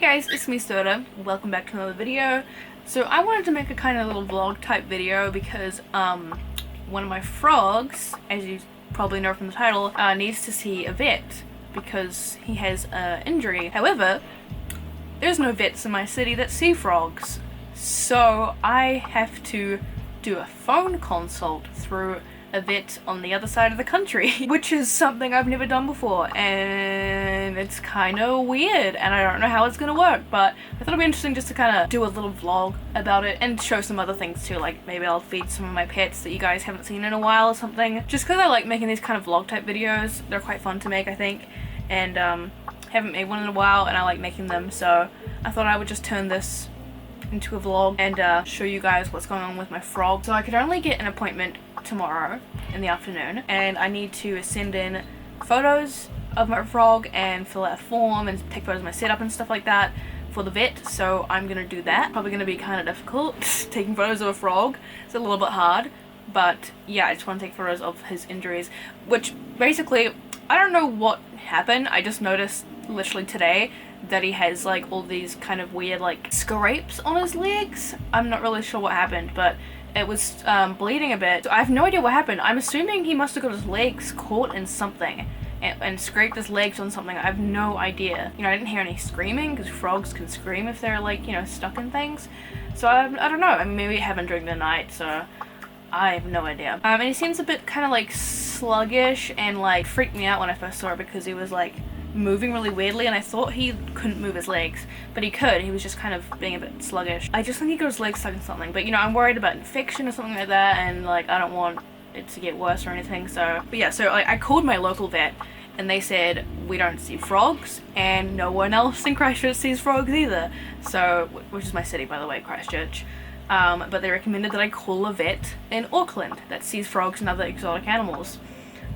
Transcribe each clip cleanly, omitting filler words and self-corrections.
Hey guys, it's me Soda. Welcome back to another video. So I wanted to make a kind of little vlog type video because one of my frogs, as you probably know from the title, needs to see a vet because he has an injury. However, there's no vets in my city that see frogs, so I have to do a phone consult through a vet on the other side of the country, which is something I've never done before, and it's kind of weird, and I don't know how it's gonna work, but I thought it'd be interesting just to kind of do a little vlog about it and show some other things too, like maybe I'll feed some of my pets that you guys haven't seen in a while or something, just because I like making these kind of vlog type videos. They're quite fun to make, I think, and haven't made one in a while, and I like making them, so I thought I would just turn this into a vlog and show you guys what's going on with my frog. So I could only get an appointment tomorrow in the afternoon, and I need to send in photos of my frog and fill out a form and take photos of my setup and stuff like that for the vet, so I'm gonna do that. Probably gonna be kind of difficult taking photos of a frog. It's a little bit hard, but yeah, I just want to take photos of his injuries, which basically I don't know what happened. I just noticed literally today that he has like all these kind of weird like scrapes on his legs. I'm not really sure what happened, but it was bleeding a bit. So I have no idea what happened. I'm assuming he must have got his legs caught in something and scraped his legs on something. I have no idea. You know, I didn't hear any screaming because frogs can scream if they're like, you know, stuck in things. So I don't know. I mean, maybe it happened during the night, so I have no idea. And he seems a bit kind of like sluggish and like freaked me out when I first saw it because he was like moving really weirdly, and I thought he couldn't move his legs, but he could. He was just kind of being a bit sluggish. I just think he got his legs stuck in something, but you know, I'm worried about infection or something like that, and like I don't want it to get worse or anything. So but yeah, so like, I called my local vet and they said we don't see frogs and no one else in Christchurch sees frogs either, so which is my city, by the way, Christchurch. But they recommended that I call a vet in Auckland that sees frogs and other exotic animals.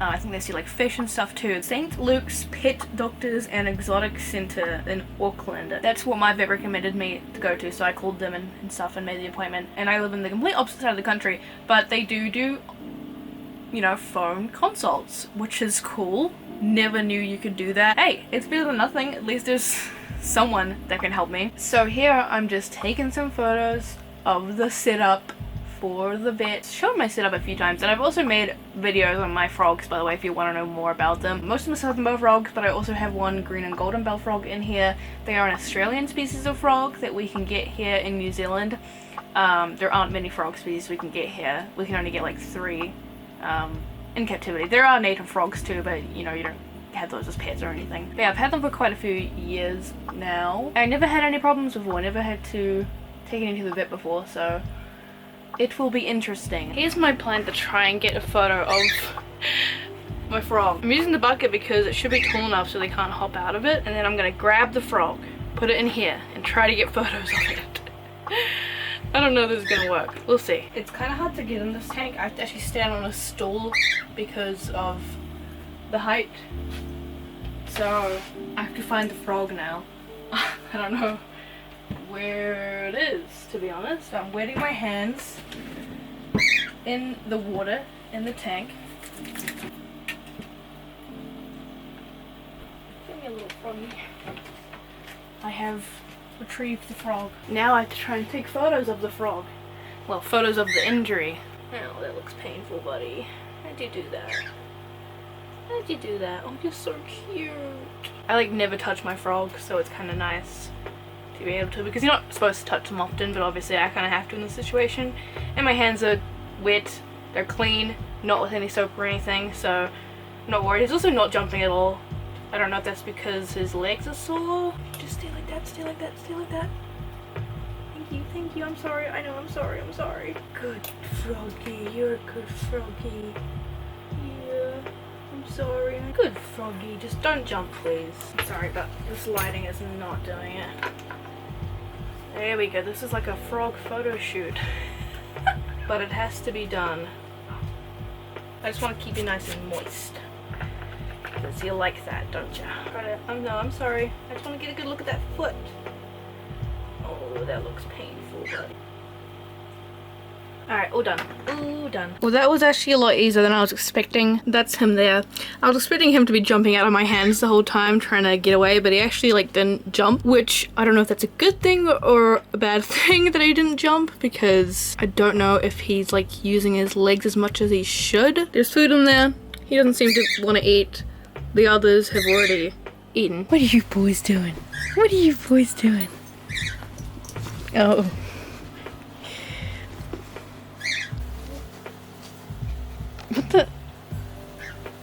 I think they see like fish and stuff too. St. Luke's Pet Doctors and Exotic Centre in Auckland. That's what my vet recommended me to go to, so I called them and stuff and made the appointment. And I live in the complete opposite side of the country, but they do, you know, phone consults, which is cool. Never knew you could do that. Hey, it's better than nothing. At least there's someone that can help me. So here I'm just taking some photos of the setup for the vet. Showed my setup a few times, and I've also made videos on my frogs, by the way, if you want to know more about them. Most of them are southern bell frogs, but I also have one green and golden bell frog in here. They are an Australian species of frog that we can get here in New Zealand. There aren't many frog species we can get here. We can only get like 3 in captivity. There are native frogs too, but you know, you don't have those as pets or anything. But yeah, I've had them for quite a few years now. I never had any problems before. I never had to take it into the vet before, so it will be interesting. Here's my plan to try and get a photo of my frog. I'm using the bucket because it should be tall enough so they can't hop out of it, and then I'm gonna grab the frog, put it in here, and try to get photos of it. I don't know if this is gonna work. We'll see. It's kind of hard to get in this tank. I have to actually stand on a stool because of the height. So I have to find the frog now. I don't know where it is, to be honest. So I'm wetting my hands in the water in the tank. Give me a little froggy. I have retrieved the frog. Now I have to try and take photos of the frog. Well, photos of the injury. Oh, that looks painful, buddy. How'd you do that? How'd you do that? Oh, you're so cute. I like never touch my frog, so it's kind of nice to be able to, because you're not supposed to touch them often, but obviously I kind of have to in this situation. And my hands are wet, they're clean, not with any soap or anything, so I'm not worried. He's also not jumping at all. I don't know if that's because his legs are sore. Just stay like that, stay like that, stay like that. Thank you, I'm sorry, I know, I'm sorry. Good froggy, you're a good froggy. Yeah, I'm sorry. Good froggy, just don't jump please. I'm sorry, but this lighting is not doing it. There we go, this is like a frog photo shoot. But it has to be done. I just want to keep you nice and moist. Because you like that, don't you? No, I'm sorry. I just want to get a good look at that foot. Oh, that looks painful, buddy. Alright, all done. All done. Well, that was actually a lot easier than I was expecting. That's him there. I was expecting him to be jumping out of my hands the whole time trying to get away, but he actually like didn't jump, which I don't know if that's a good thing or a bad thing that he didn't jump, because I don't know if he's like using his legs as much as he should. There's food in there. He doesn't seem to want to eat. The others have already eaten. What are you boys doing? What are you boys doing? Oh. What the? Are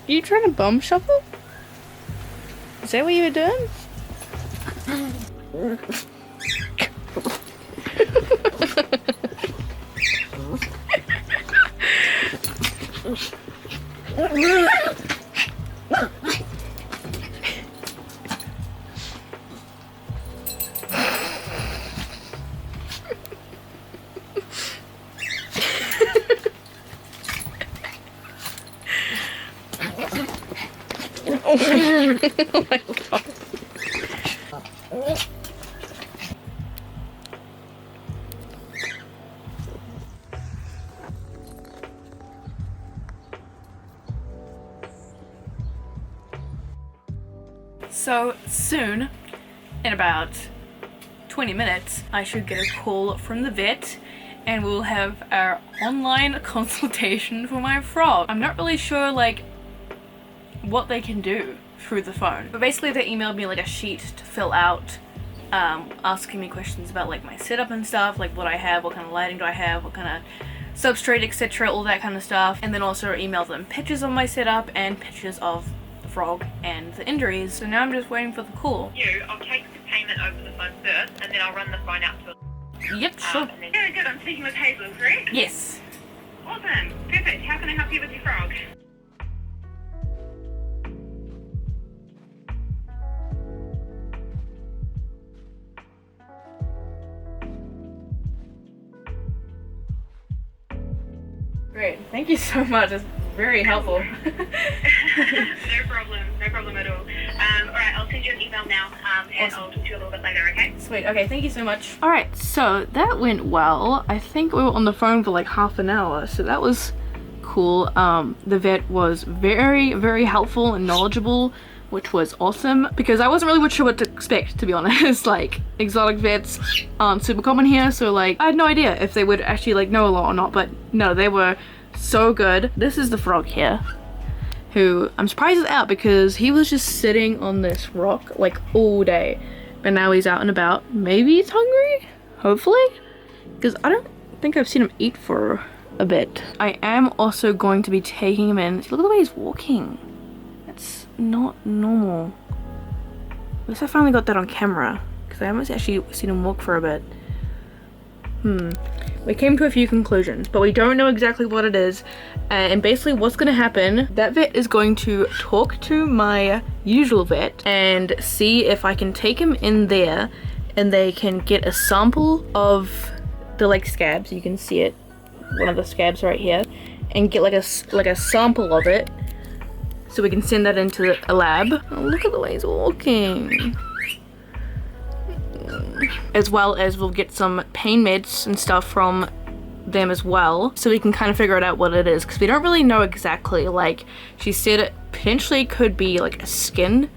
you trying to bum shuffle? Is that what you were doing? Oh my god. So soon, in about 20 minutes, I should get a call from the vet and we'll have our online consultation for my frog. I'm not really sure like what they can do through the phone, but basically they emailed me like a sheet to fill out, asking me questions about like my setup and stuff, like what I have, what kind of lighting do I have, what kind of substrate, etc., all that kind of stuff, and then also emailed them pictures of my setup and pictures of the frog and the injuries. So now I'm just waiting for the call. I'll take the payment over the phone first, and then I'll run the phone out to Yep, sure. Yeah, good. I'm speaking with Hazel, correct? Yes. Awesome. Perfect. How can I help you with your frog? Great. Thank you so much. That's very helpful. No problem at all. Alright, I'll send you an email now, and Awesome. I'll talk to you a little bit later, okay? Sweet. Okay, thank you so much. Alright, so that went well. I think we were on the phone for like half an hour, so that was cool. The vet was very, very helpful and knowledgeable, which was awesome, because I wasn't really sure what to expect, to be honest. Like, exotic vets aren't super common here, so like, I had no idea if they would actually like know a lot or not, but no, they were so good. This is the frog here, who I'm surprised is out because he was just sitting on this rock like all day, but now he's out and about. Maybe he's hungry, hopefully, because I don't think I've seen him eat for a bit. I am also going to be taking him in. Look at the way he's walking. It's not normal. At least I finally got that on camera, because I haven't actually seen him walk for a bit. We came to a few conclusions, but we don't know exactly what it is. And basically what's going to happen, that vet is going to talk to my usual vet and see if I can take him in there and they can get a sample of the like scabs. You can see it, one of the scabs right here, and get like a sample of it so we can send that into a lab. Oh, look at the way he's walking. As well as we'll get some pain meds and stuff from them as well, so we can kind of figure it out what it is, because we don't really know exactly. Like, she said it potentially could be like a skin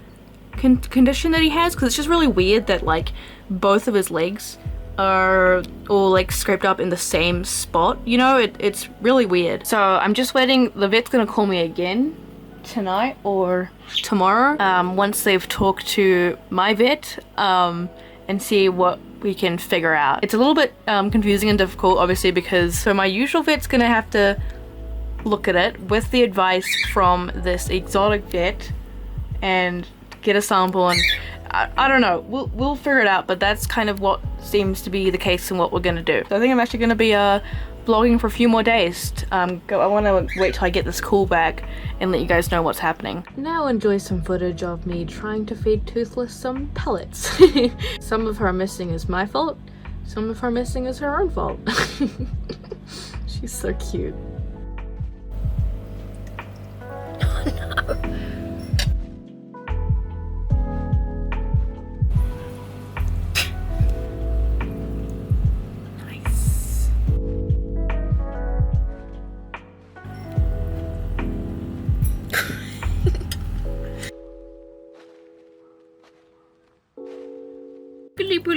condition that he has, because it's just really weird that like both of his legs are all like scraped up in the same spot, you know. It's really weird. So I'm just waiting. The vet's gonna call me again tonight or tomorrow, once they've talked to my vet, and see what we can figure out. It's a little bit confusing and difficult, obviously, because so my usual vet's gonna have to look at it with the advice from this exotic vet and get a sample, and I don't know, we'll figure it out, but that's kind of what seems to be the case and what we're gonna do. So I think I'm actually gonna be vlogging for a few more days. I want to wait till I get this call back and let you guys know what's happening. Now enjoy some footage of me trying to feed Toothless some pellets. Some of her missing is my fault, some of her missing is her own fault. She's so cute. Oh no.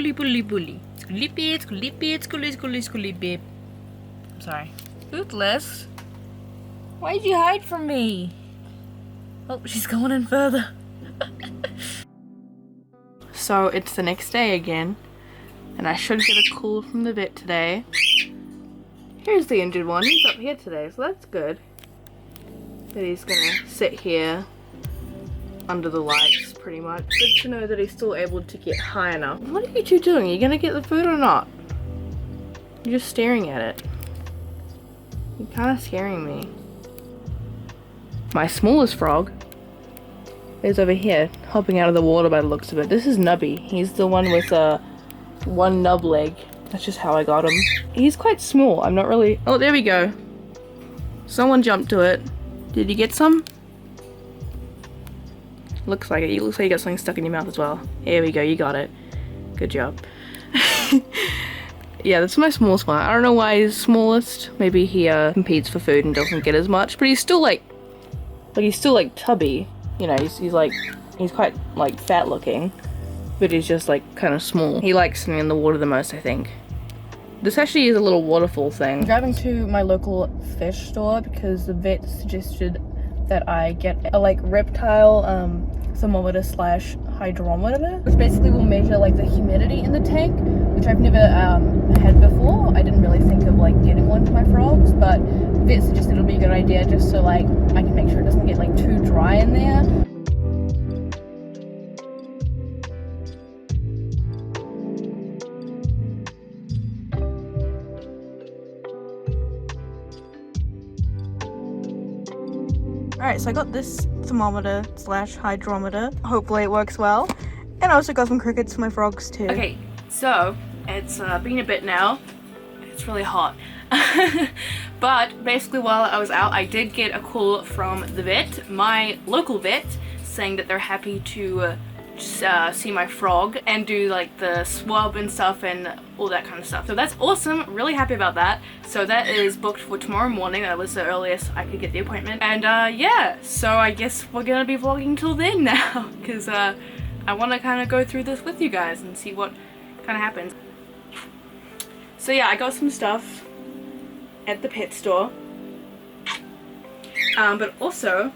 Schooly bully bully. Schooly beep, schooly beep, schooly beep. I'm sorry. Bootless? Why'd you hide from me? Oh, she's going in further. So it's the next day again, and I should get a call from the vet today. Here's the injured one. He's up here today, so that's good. But he's gonna sit here under the lights pretty much. Good to know that he's still able to get high enough. What are you two doing? Are you gonna get the food or not? You're just staring at it. You're kind of scaring me. My smallest frog is over here, hopping out of the water by the looks of it. This is Nubby. He's the one with one nub leg. That's just how I got him. He's quite small. I'm not really... Oh, there we go. Someone jumped to it. Did you get some? Looks like it. You looks like you got something stuck in your mouth as well. Here we go. You got it. Good job. Yeah, that's my smallest one. I don't know why he's smallest. Maybe he competes for food and doesn't get as much. But he's still like he's still like tubby. You know, he's quite like fat looking. But he's just like kind of small. He likes swimming in the water the most, I think. This actually is a little waterfall thing. I'm driving to my local fish store because the vet suggested that I get a like reptile thermometer slash hydrometer, which basically will measure like the humidity in the tank, which I've never had before. I didn't really think of like getting one for my frogs, but the vet suggested it'll be a good idea just so like I can make sure it doesn't get like too dry in there. Alright, so I got this thermometer slash hydrometer. Hopefully it works well. And I also got some crickets for my frogs too. Okay, so it's been a bit now. It's really hot. But basically while I was out, I did get a call from the vet, my local vet, saying that they're happy to see my frog and do like the swab and stuff and all that kind of stuff. So that's awesome, really happy about that. So that is booked for tomorrow morning. That was the earliest I could get the appointment. And yeah, so I guess we're gonna be vlogging till then now because I want to kind of go through this with you guys and see what kind of happens. So yeah, I got some stuff at the pet store, but also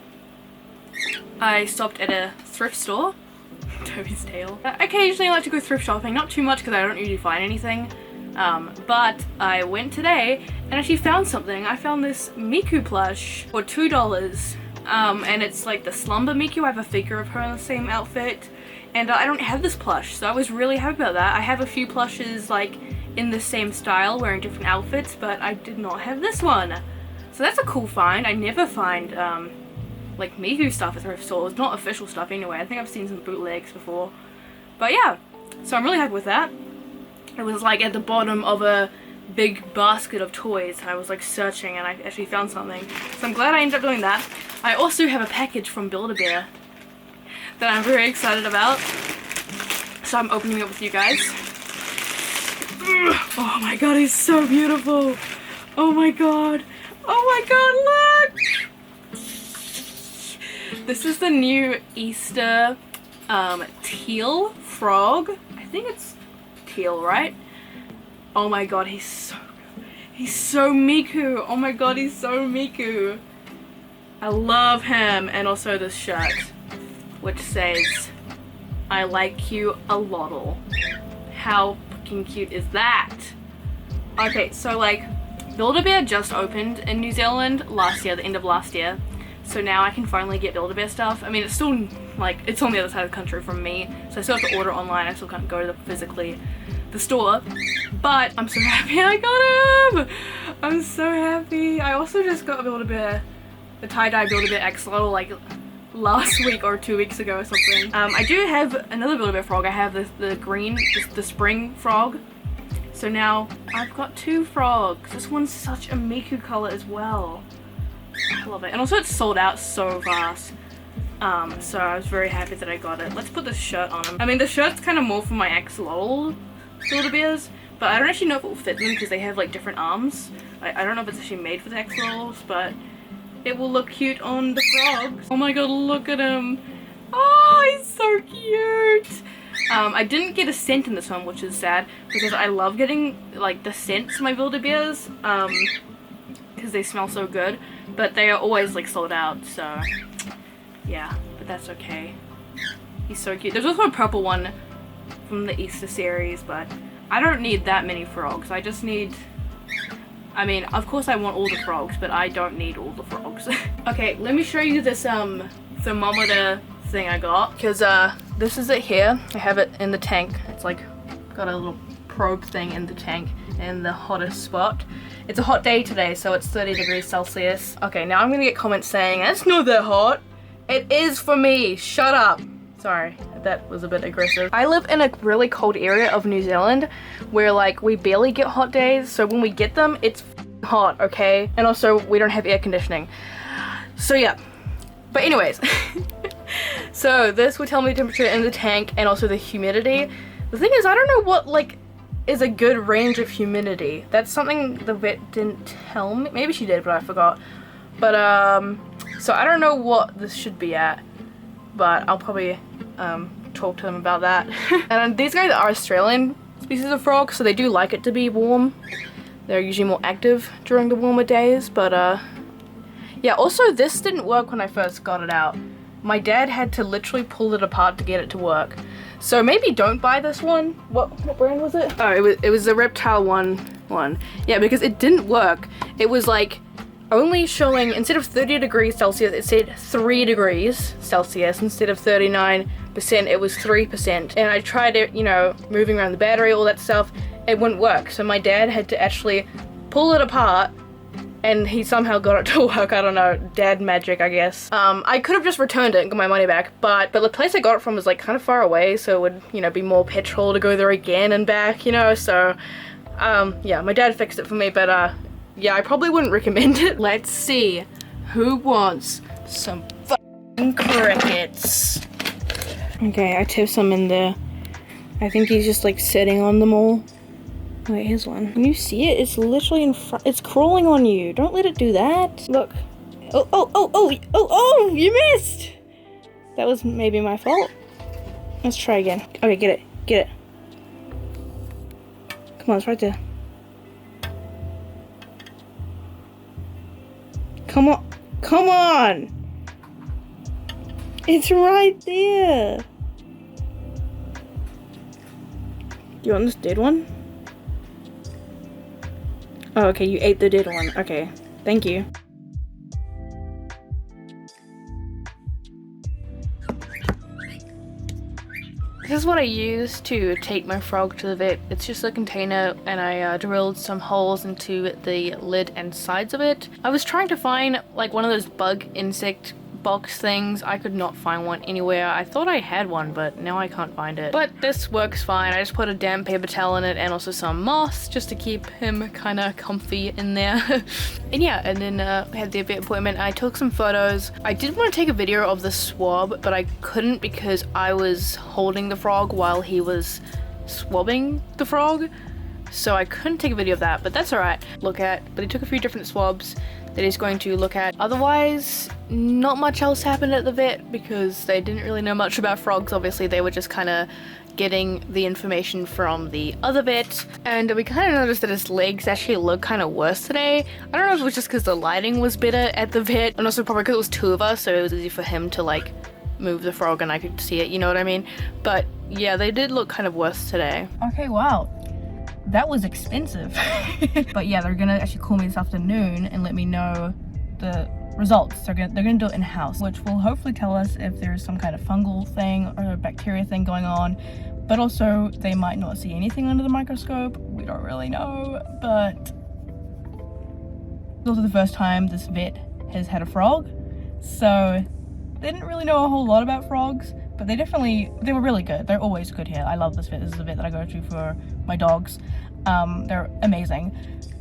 I stopped at a thrift store. Toby's tail. Occasionally I like to go thrift shopping, not too much because I don't usually find anything, but I went today and actually found something. I found this Miku plush for $2, and it's like the Slumber Miku. I have a figure of her in the same outfit, and I don't have this plush, so I was really happy about that. I have a few plushes like in the same style wearing different outfits, but I did not have this one, so that's a cool find. I never find like Miku stuff at thrift stores, not official stuff anyway. I think I've seen some bootlegs before, but yeah, so I'm really happy with that. It was like at the bottom of a big basket of toys. I was like searching and I actually found something, so I'm glad I ended up doing that. I also have a package from Build-A-Bear that I'm very excited about, so I'm opening it with you guys. Oh my god, he's so beautiful. Oh my god, look. This is the new Easter teal frog. I think it's teal, right? Oh my god, he's so Miku. Oh my god, he's so Miku. I love him. And also this shirt, which says, I like you a lot. How fucking cute is that? Okay, so like, Build-A-Bear just opened in New Zealand last year, the end of last year. So now I can finally get Build-A-Bear stuff. I mean, it's still like, it's on the other side of the country from me, so I still have to order online. I still can't go to the store, but I'm so happy I got him. I'm so happy. I also just got a Build-A-Bear, the tie-dye Build-A-Bear XL like last week or 2 weeks ago or something. I do have another Build-A-Bear frog. I have the green, the spring frog. So now I've got two frogs. This one's such a Miku color as well. I love it. And also it's sold out so fast. So I was very happy that I got it. Let's put this shirt on him. I mean, the shirt's kind of more for my axolotl Build-A-Bears, but I don't actually know if it will fit them because they have like different arms. I don't know if it's actually made for the axolotls, but it will look cute on the frogs. Oh my god, look at him. Oh, he's so cute. I didn't get a scent in this one, which is sad, because I love getting like the scents of my wildebeers, because they smell so good, but they are always like sold out, so yeah, but that's okay. He's so cute. There's also a purple one from the Easter series, but I don't need that many frogs. I just need, I mean, of course I want all the frogs, but I don't need all the frogs. Okay, let me show you this thermometer thing I got, because this is it here. I have it in the tank. It's like got a little probe thing in the tank in the hottest spot. It's a hot day today, so it's 30 degrees Celsius. Okay, now I'm gonna get comments saying it's not that hot. It is for me. Shut up. Sorry, that was a bit aggressive. I live in a really cold area of New Zealand where like we barely get hot days, so when we get them it's hot, okay? And also we don't have air conditioning. So yeah. But anyways, so this will tell me the temperature in the tank and also the humidity. The thing is, I don't know what like is a good range of humidity. That's something the vet didn't tell me. Maybe she did, but I forgot. But so I don't know what this should be at, but I'll probably talk to them about that. And these guys are Australian species of frog, so they do like it to be warm. They're usually more active during the warmer days, but yeah, also this didn't work when I first got it out. My dad had to literally pull it apart to get it to work. So maybe don't buy this one. What brand was it? Oh, it was the Reptile one. Yeah, because it didn't work. It was like only showing, instead of 30 degrees Celsius, it said 3 degrees Celsius. Instead of 39%, it was 3%. And I tried it, you know, moving around the battery, all that stuff. It wouldn't work. So my dad had to actually pull it apart, and he somehow got it to work. I don't know, dad magic, I guess. I could have just returned it and got my money back, but the place I got it from was like kind of far away, so it would, you know, be more petrol to go there again and back, you know, so yeah, my dad fixed it for me, but yeah, I probably wouldn't recommend it. Let's see who wants some fucking crickets. Okay, I tipped some in there. I think he's just like sitting on them all. Wait, here's one. Can you see it? It's literally in front. It's crawling on you. Don't let it do that. Look. Oh, you missed. That was maybe my fault. Let's try again. Okay, get it. Come on, it's right there. Come on. It's right there. Do you want this dead one? Oh, okay, you ate the dead one. Okay, thank you. This is what I use to take my frog to the vet. It's just a container, and I drilled some holes into the lid and sides of it. I was trying to find like one of those bug insect box things. I could not find one anywhere. I thought I had one, but now I can't find it. But this works fine. I just put a damp paper towel in it and also some moss just to keep him kind of comfy in there. And yeah, and then I had the vet appointment. I took some photos. I did want to take a video of the swab, but I couldn't because I was holding the frog while he was swabbing the frog. So I couldn't take a video of that, but that's alright. But he took a few different swabs that he's going to look at. Otherwise, not much else happened at the vet because they didn't really know much about frogs. Obviously, they were just kind of getting the information from the other vet, and we kind of noticed that his legs actually look kind of worse today. I don't know if it was just because the lighting was better at the vet, and also probably because it was two of us, so it was easy for him to like move the frog and I could see it, you know what I mean? But yeah, they did look kind of worse today. Okay, wow. That was expensive. But yeah, they're gonna actually call me this afternoon and let me know the results. They're gonna do it in-house, which will hopefully tell us if there's some kind of fungal thing or a bacteria thing going on. But also, they might not see anything under the microscope. We don't really know, but it's also the first time this vet has had a frog. So they didn't really know a whole lot about frogs, but they were really good. They're always good here. I love this vet. This is the vet that I go to for my dogs. They're amazing,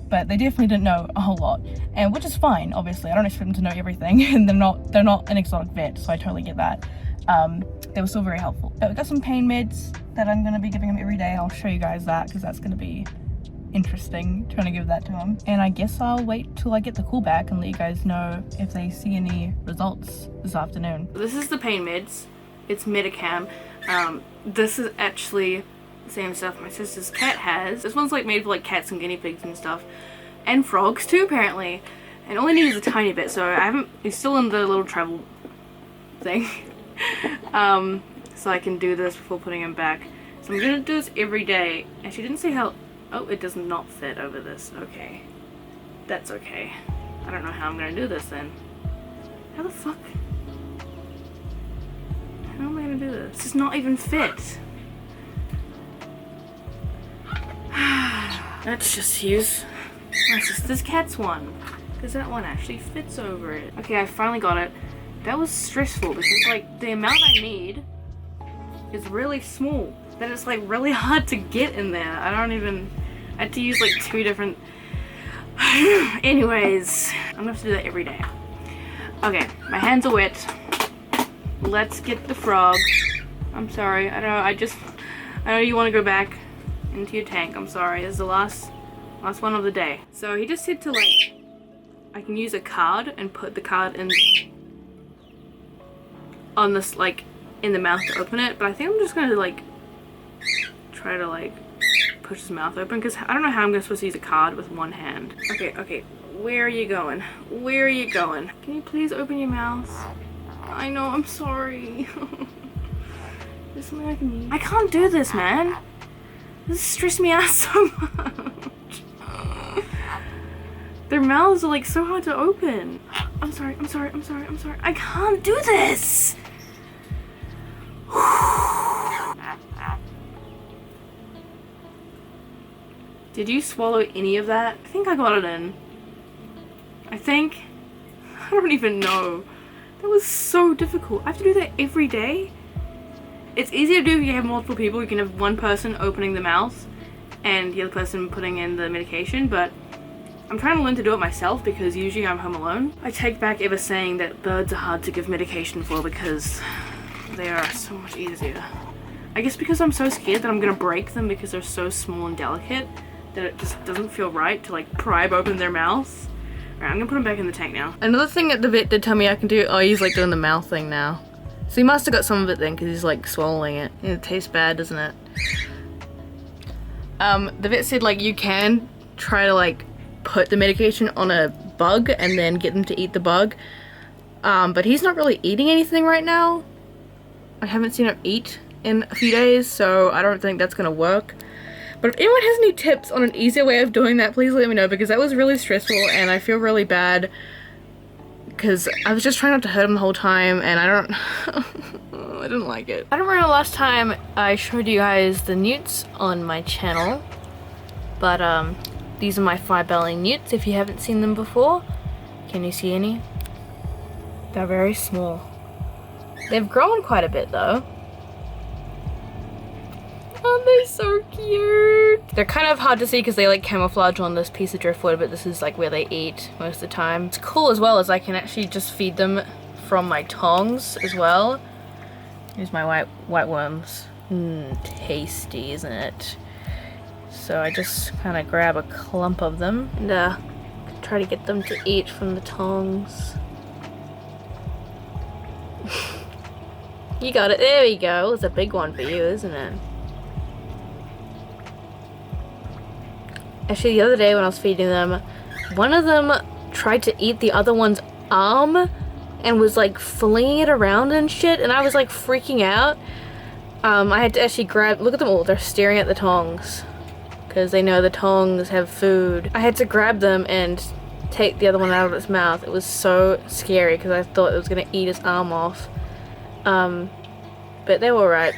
but they definitely didn't know a whole lot, and which is fine. Obviously, I don't expect them to know everything, and they're not an exotic vet, so I totally get that. They were still very helpful. But we got some pain meds that I'm gonna be giving him every day. I'll show you guys that because that's gonna be interesting trying to give that to him. And I guess I'll wait till I get the call back and let you guys know if they see any results this afternoon. This is the pain meds. It's Medicam. This is actually the same stuff my sister's cat has. This one's like made for like cats and guinea pigs and stuff. And frogs too, apparently. And all I need is a tiny bit, so it's still in the little travel thing. So I can do this before putting him back. So I'm gonna do this every day. And she didn't say how, oh, it does not fit over this. Okay. That's okay. I don't know how I'm gonna do this then. How the fuck? How am I gonna do this? This does not even fit. Let's just use my sister's cat's one, because that one actually fits over it. Okay, I finally got it. That was stressful because like the amount I need is really small. Then it's like really hard to get in there. I had to use like 2 different anyways, I'm gonna have to do that every day. Okay, my hands are wet. Let's get the frog. I'm sorry, I know you want to go back into your tank. I'm sorry, this is the last one of the day. So he just said to like, I can use a card and put the card in on this like in the mouth to open it, but I think I'm just gonna like try to like push his mouth open because I don't know how I'm supposed to use a card with one hand. Okay, where are you going? Where are you going? Can you please open your mouth? I know, I'm sorry. There's something I can use. I can't do this, man. This is stressing me out so much. Their mouths are like so hard to open. I'm sorry. I can't do this. Did you swallow any of that? I think I got it in. I don't even know. That was so difficult. I have to do that every day. It's easier to do if you have multiple people. You can have one person opening the mouth and the other person putting in the medication, but I'm trying to learn to do it myself because usually I'm home alone. I take back ever saying that birds are hard to give medication for because they are so much easier. I guess because I'm so scared that I'm gonna break them because they're so small and delicate that it just doesn't feel right to like pry open their mouths. Alright, I'm gonna put them back in the tank now. Another thing that the vet did tell me I can do, oh, he's like doing the mouth thing now. So he must have got some of it then because he's like swallowing it. And it tastes bad, doesn't it? The vet said like you can try to like put the medication on a bug and then get them to eat the bug. But he's not really eating anything right now. I haven't seen him eat in a few days, so I don't think that's gonna work. But if anyone has any tips on an easier way of doing that, please let me know because that was really stressful and I feel really bad because I was just trying not to hurt him the whole time and I didn't like it. I don't remember the last time I showed you guys the newts on my channel, but these are my 5-belly newts if you haven't seen them before. Can you see any? They're very small. They've grown quite a bit though. Oh, they're so cute. They're kind of hard to see because they like camouflage on this piece of driftwood, but this is like where they eat most of the time. It's cool as well as I can actually just feed them from my tongs as well. Here's my white worms. Tasty, isn't it? So I just kind of grab a clump of them and try to get them to eat from the tongs. You got it. There we go. It's a big one for you, isn't it? Actually, the other day when I was feeding them, one of them tried to eat the other one's arm and was like flinging it around and shit, and I was like freaking out. I had to actually look at them all, they're staring at the tongs because they know the tongs have food. I had to grab them and take the other one out of its mouth. It was so scary because I thought it was gonna eat its arm off. But they were alright.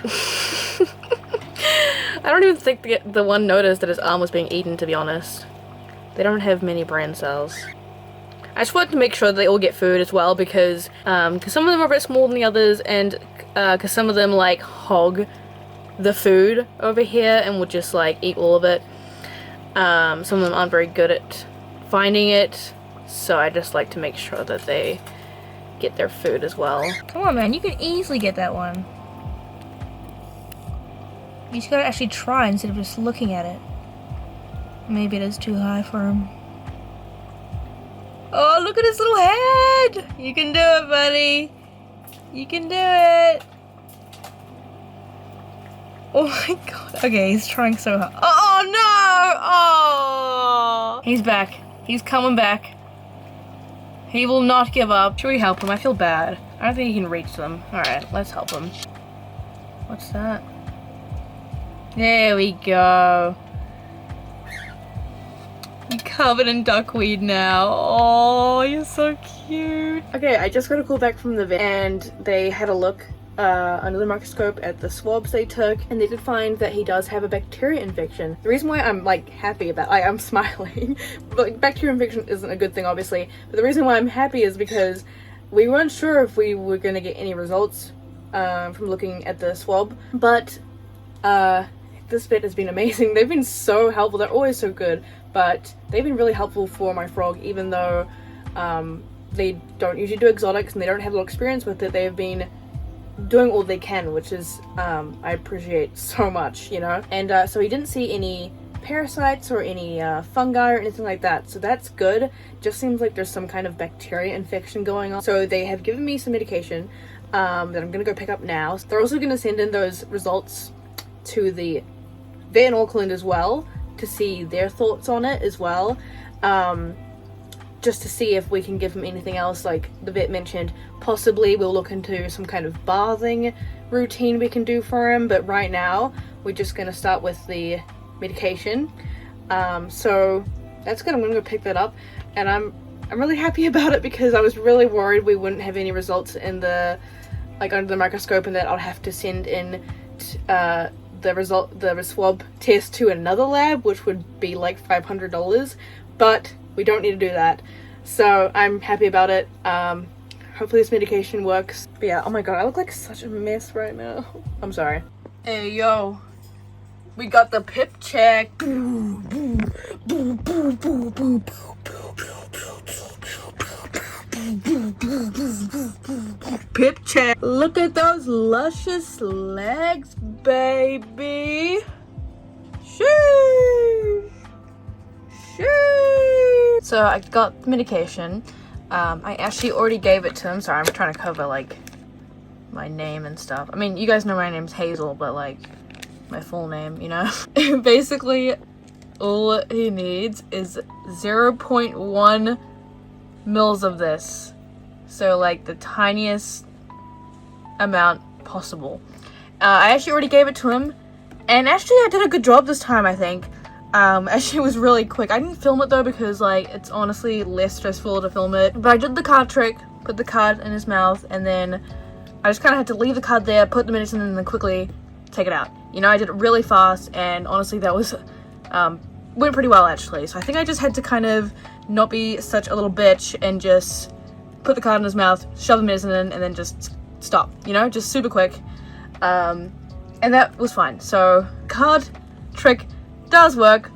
I don't even think the one noticed that his arm was being eaten, to be honest. They don't have many brain cells. I just wanted to make sure that they all get food as well because some of them are a bit smaller than the others and because some of them like hog the food over here and will just like eat all of it. Some of them aren't very good at finding it, so I just like to make sure that they get their food as well. Come on, man, you can easily get that one. You just gotta actually try instead of just looking at it. Maybe it is too high for him. Oh, look at his little head! You can do it, buddy. You can do it. Oh my god. Okay, he's trying so hard. Oh no! Oh! He's back. He's coming back. He will not give up. Should we help him? I feel bad. I don't think he can reach them. Alright, let's help him. What's that? There we go. You're covered in duckweed now. Oh, you're so cute. Okay, I just got a call back from the vet and they had a look under the microscope at the swabs they took, and they did find that he does have a bacteria infection. The reason why I'm like happy about, I'm smiling, but like, bacteria infection isn't a good thing obviously, but the reason why I'm happy is because we weren't sure if we were going to get any results from looking at the swab, but this vet has been amazing. They've been so helpful. They're always so good, but they've been really helpful for my frog, even though they don't usually do exotics and they don't have a lot of experience with it. They've been doing all they can, which is I appreciate so much, you know. And so he didn't see any parasites or any fungi or anything like that, so that's good. Just seems like there's some kind of bacteria infection going on. So they have given me some medication that I'm gonna go pick up now. They're also gonna send in those results to the vet in Auckland as well to see their thoughts on it as well, just to see if we can give him anything else. Like the vet mentioned, possibly we'll look into some kind of bathing routine we can do for him, but right now we're just going to start with the medication. So that's good. I'm going to go pick that up, and I'm really happy about it because I was really worried we wouldn't have any results in the under the microscope and that I'd have to send in the swab test to another lab, which would be like $500, but we don't need to do that. So I'm happy about it. Hopefully this medication works. But yeah, oh my god, I look like such a mess right now. I'm sorry. Hey yo, we got the pip check. Pip check. Look at those luscious legs, baby. Sheesh. Sheesh. So I got the medication. I actually already gave it to him. Sorry, I'm trying to cover like my name and stuff. I mean, you guys know my name's Hazel, but like my full name, you know. Basically, all he needs is 0.1 mils of this. So like the tiniest amount possible. I actually already gave it to him, and actually I did a good job this time, I think. Actually it was really quick. I didn't film it though because like it's honestly less stressful to film it, but I did the card trick, put the card in his mouth, and then I just kind of had to leave the card there, put the medicine in, and then quickly take it out. You know, I did it really fast, and honestly that was went pretty well actually. So I think I just had to kind of not be such a little bitch and just put the card in his mouth, shove the medicine in, and then just stop, you know, just super quick. And that was fine. So card trick does work.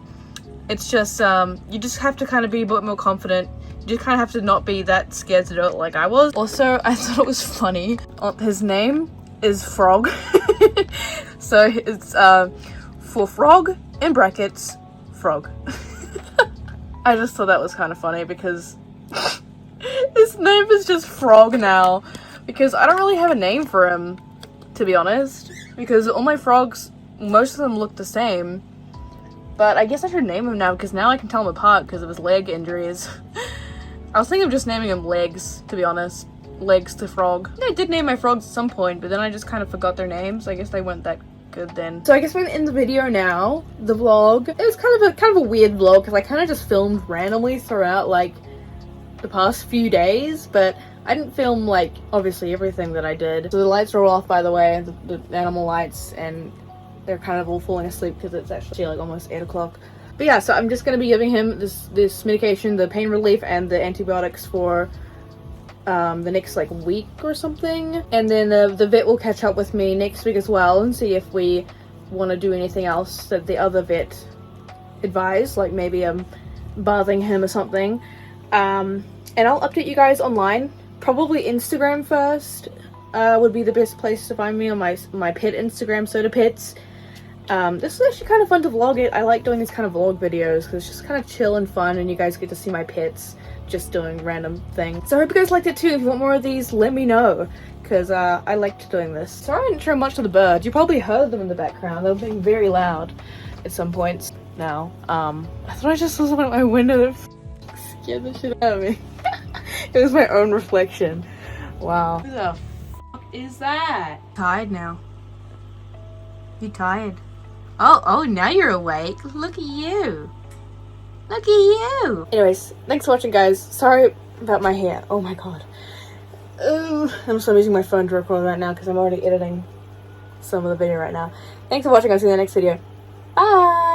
It's just you just have to kind of be a bit more confident. You just kind of have to not be that scared to do it like I was. Also, I thought it was funny, his name is Frog. So it's for frog in brackets frog. I just thought that was kind of funny because his name is just Frog now, because I don't really have a name for him, to be honest, because all my frogs, most of them look the same. But I guess I should name him now, because now I can tell him apart because of his leg injuries. I was thinking of just naming him Legs, to be honest. Legs to Frog. I did name my frogs at some point, but then I just kind of forgot their names. I guess they weren't that good then. So I guess we're gonna end the video now. The vlog. It was kind of a weird vlog because I kind of just filmed randomly throughout like the past few days, but I didn't film like obviously everything that I did. So the lights are all off, by the way, the animal lights, and they're kind of all falling asleep because it's actually like almost 8 o'clock. But yeah, so I'm just going to be giving him this medication, the pain relief and the antibiotics for the next like week or something. And then the vet will catch up with me next week as well and see if we want to do anything else that the other vet advised, like maybe bathing him or something. And I'll update you guys online. Probably Instagram first would be the best place to find me, on my pet Instagram, Soda Pets. This is actually kind of fun to vlog it. I like doing these kind of vlog videos because it's just kind of chill and fun, and you guys get to see my pets just doing random things. So I hope you guys liked it too. If you want more of these, let me know, because I liked doing this. Sorry I didn't show much of the birds. You probably heard them in the background. They were being very loud at some points. Now, I thought I just saw someone at my window that scared the shit out of me. It was my own reflection. Wow. Who the f is that? Tired now. You tired? Oh, now you're awake. Look at you. Look at you. Anyways, thanks for watching, guys. Sorry about my hair. Oh my god. I'm still using my phone to record right now because I'm already editing some of the video right now. Thanks for watching. I'll see you in the next video. Bye.